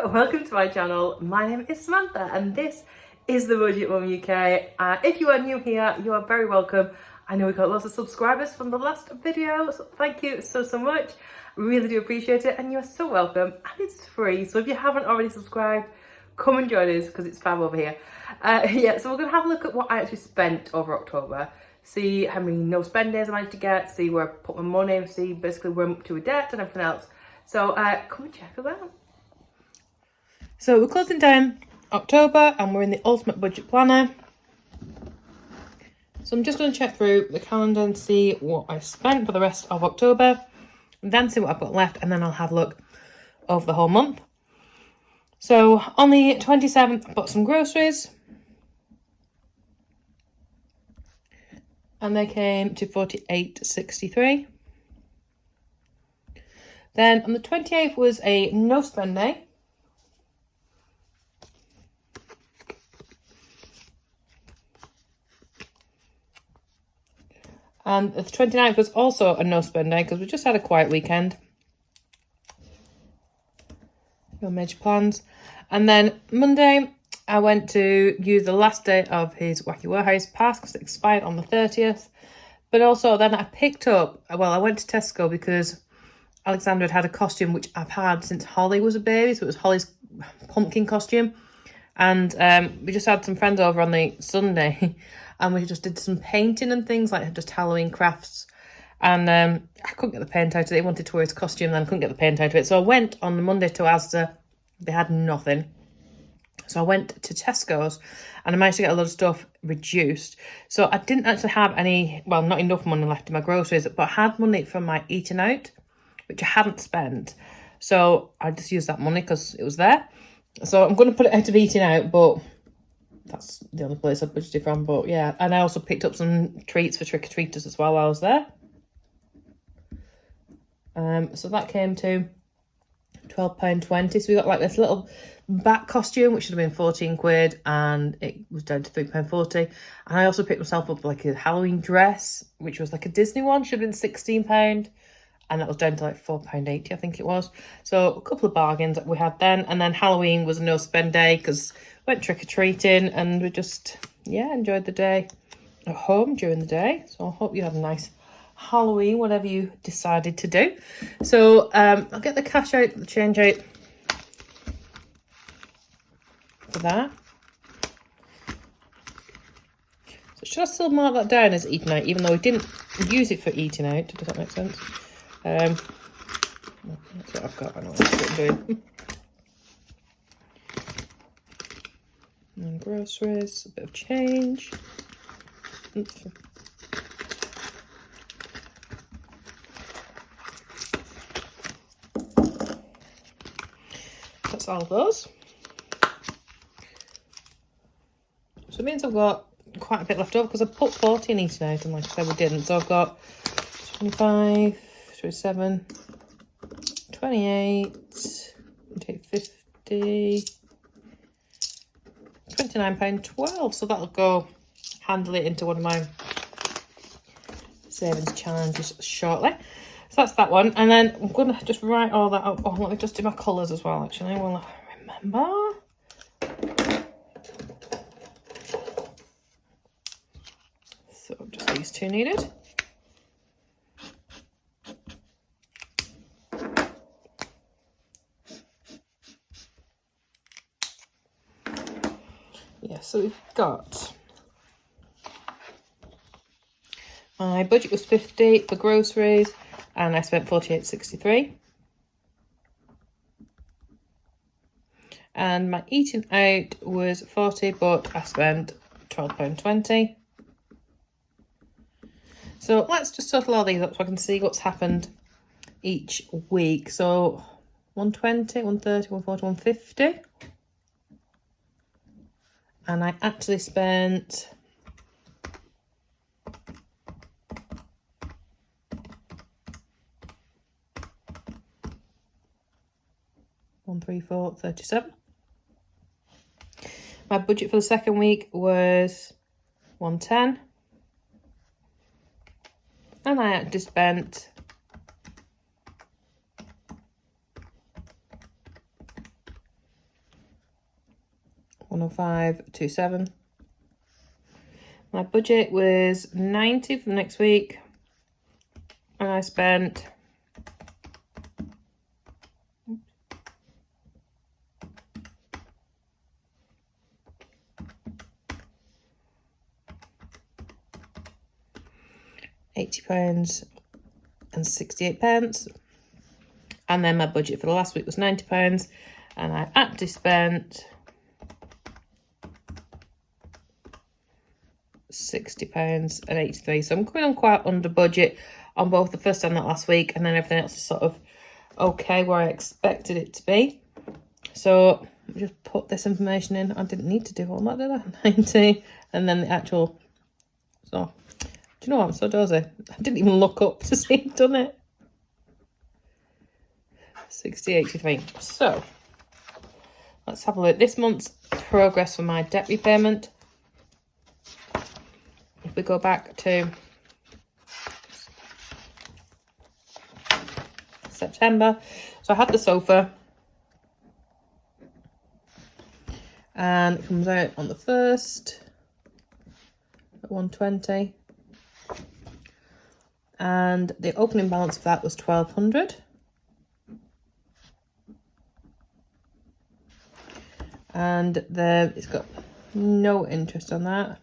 Hello, welcome to my channel. My name is Samantha and this is the Budget Mum UK. If you are new here, you are very welcome. I know we got lots of subscribers from the last video, so thank you so much. Really do appreciate it and you're so welcome, and it's free. So if you haven't already subscribed, come and join us because it's fab over here. So we're going to have a look at what I actually spent over October. See how many no spend days I managed to get, see where I put my money, see basically where I'm up to with debt and everything else. So come and check us out. So we're closing down October and we're in the ultimate budget planner. So I'm just going to check through the calendar and see what I spent for the rest of October, and then see what I've got left, and then I'll have a look over the whole month. So on the 27th, I bought some groceries. And they came to £48.63. Then on the 28th was a no spend day. And the 29th was also a no spend day because we just had a quiet weekend. No major plans. And then Monday, I went to use the last day of his Wacky Warehouse pass because it expired on the 30th. But also then I picked up, well, I went to Tesco because Alexander had a costume which I've had since Holly was a baby. So it was Holly's pumpkin costume. And we just had some friends over on the Sunday and we just did some painting and things, like just Halloween crafts. And I couldn't get the paint out of it. He wanted to wear his costume, then I couldn't get the paint out of it. So I went on the Monday to Asda. They had nothing. So I went to Tesco's and I managed to get a lot of stuff reduced. So I didn't actually have any, well, not enough money left in my groceries, but I had money from my eating out, which I hadn't spent. So I just used that money because it was there. So I'm going to put it out of eating out, but that's the only place I budgeted from. But yeah, and I also picked up some treats for trick-or-treaters as well while I was there. So that came to £12.20. So we got like this little bat costume, which should have been 14 quid, and it was down to £3.40. And I also picked myself up like a Halloween dress, which was like a Disney one, should have been £16. And that was down to like £4.80, I think it was. So a couple of bargains that we had then. And then Halloween was a no spend day because we went trick-or-treating and we just, yeah, enjoyed the day at home during the day. So I hope you had a nice Halloween, whatever you decided to do. So I'll get the cash out, the change out for that. So should I still mark that down as eating out, even though we didn't use it for eating out? Does that make sense? That's what I've got. I know what I'm doing. And groceries, a bit of change. Oops. That's all of those. So it means I've got quite a bit left over because I put 40 in eating out, and like I said, we didn't. So I've got 25, 27, 28, take 50, £29.12. So that'll go handily into one of my savings challenges shortly. So that's that one. And then I'm going to just write all that up. Oh, let me just do my colours as well, actually. Well, I remember. So just these two needed. Yeah, so we've got, my budget was 50 for groceries and I spent 48.63. And my eating out was 40, but I spent £12.20. So let's just total all these up so I can see what's happened each week. So 120, 130, 140, 150. And I actually spent £134.37. My budget for the second week was 110. And I actually spent 105.27. My budget was 90 for the next week, and I spent £80 and 68p. And then my budget for the last week was £90, and I actually spent £60 and 83. So I'm coming on quite under budget on both the first and that last week, and then everything else is sort of okay where I expected it to be. So just put this information in. I didn't need to do all that, did I? 90, and then the actual. So do you know what? I'm so dozy. I didn't even look up to see I'd done it. 60.83. So let's have a look. This month's progress for my debt repayment. If we go back to September, so I had the sofa, and it comes out on the 1st at 120, and the opening balance of that was 1,200. And it's got no interest on that.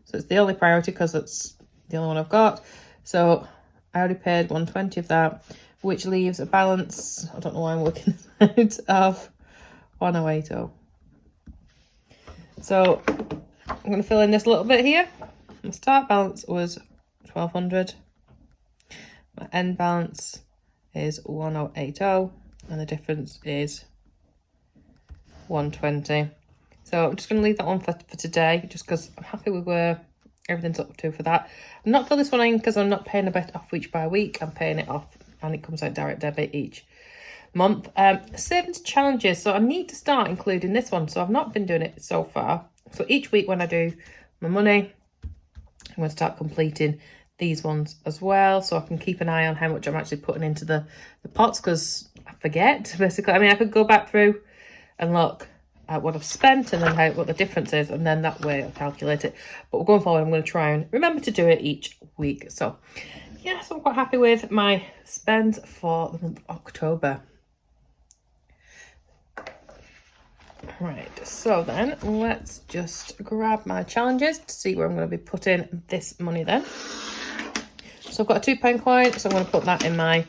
So it's the only priority because it's the only one I've got. So I already paid 120 of that, which leaves a balance, I don't know why I'm working out, of 1080. So I'm going to fill in this little bit here. My start balance was 1,200. My end balance is 1080, and the difference is 120. So I'm just going to leave that one for today, just because I'm happy with where everything's up to for that. I'm not fill this one in because I'm not paying a bit off week by week. I'm paying it off, and it comes out direct debit each month. Savings challenges. So I need to start including this one. So I've not been doing it so far. So each week when I do my money, I'm going to start completing these ones as well, so I can keep an eye on how much I'm actually putting into the pots, because I forget, basically. I mean, I could go back through and look at what I've spent and then what the difference is, and then that way I'll calculate it. But going forward, I'm going to try and remember to do it each week. So yeah, so I'm quite happy with my spend for the month of October. Right, so then let's just grab my challenges to see where I'm going to be putting this money then. So I've got a £2 coin, so I'm going to put that in my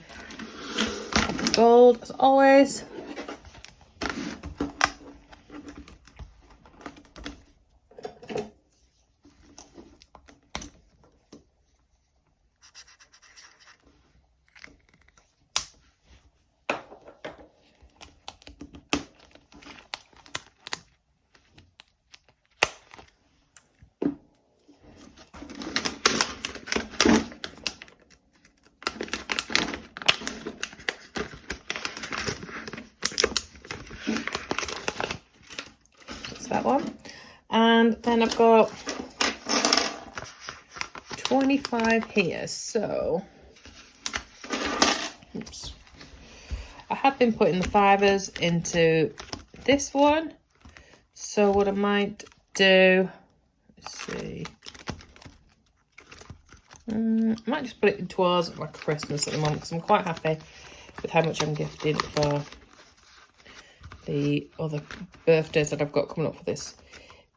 gold as always. That one, and then I've got 25 here. So oops, I have been putting the fivers into this one, so what I might do, let's see, I might just put it towards my Christmas at the moment, because I'm quite happy with how much I'm gifting for the other birthdays that I've got coming up for this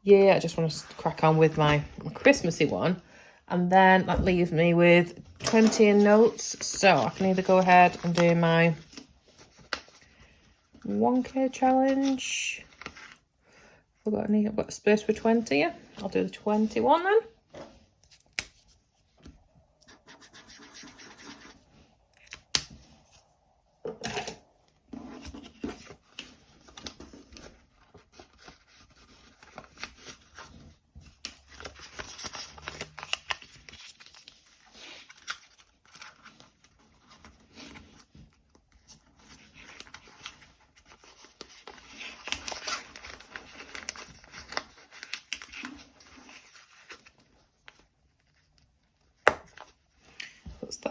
year. I just want to crack on with my Christmassy one, and then that leaves me with 20 in notes, so I can either go ahead and do my 1k challenge. I've got space for 20. Yeah, I'll do the 21 then.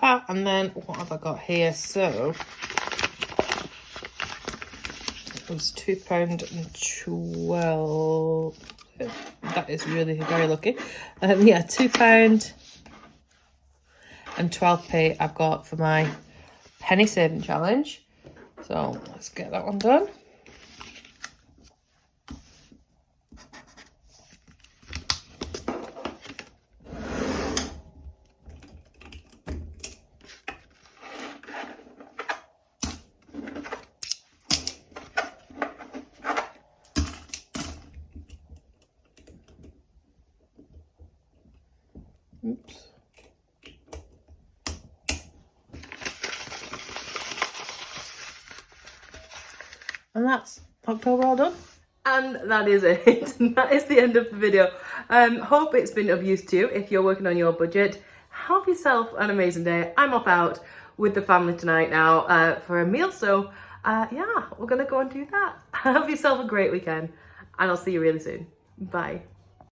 That, and then what have I got here? So was £2.12. That is really very lucky. Yeah, £2.12 I've got for my penny saving challenge. So let's get that one done. Oops. And that's October all done. And that is it. That is the end of the video. Hope it's been of use to you if you're working on your budget. Have yourself an amazing day. I'm off out with the family tonight now for a meal. So yeah, we're going to go and do that. Have yourself a great weekend and I'll see you really soon. Bye.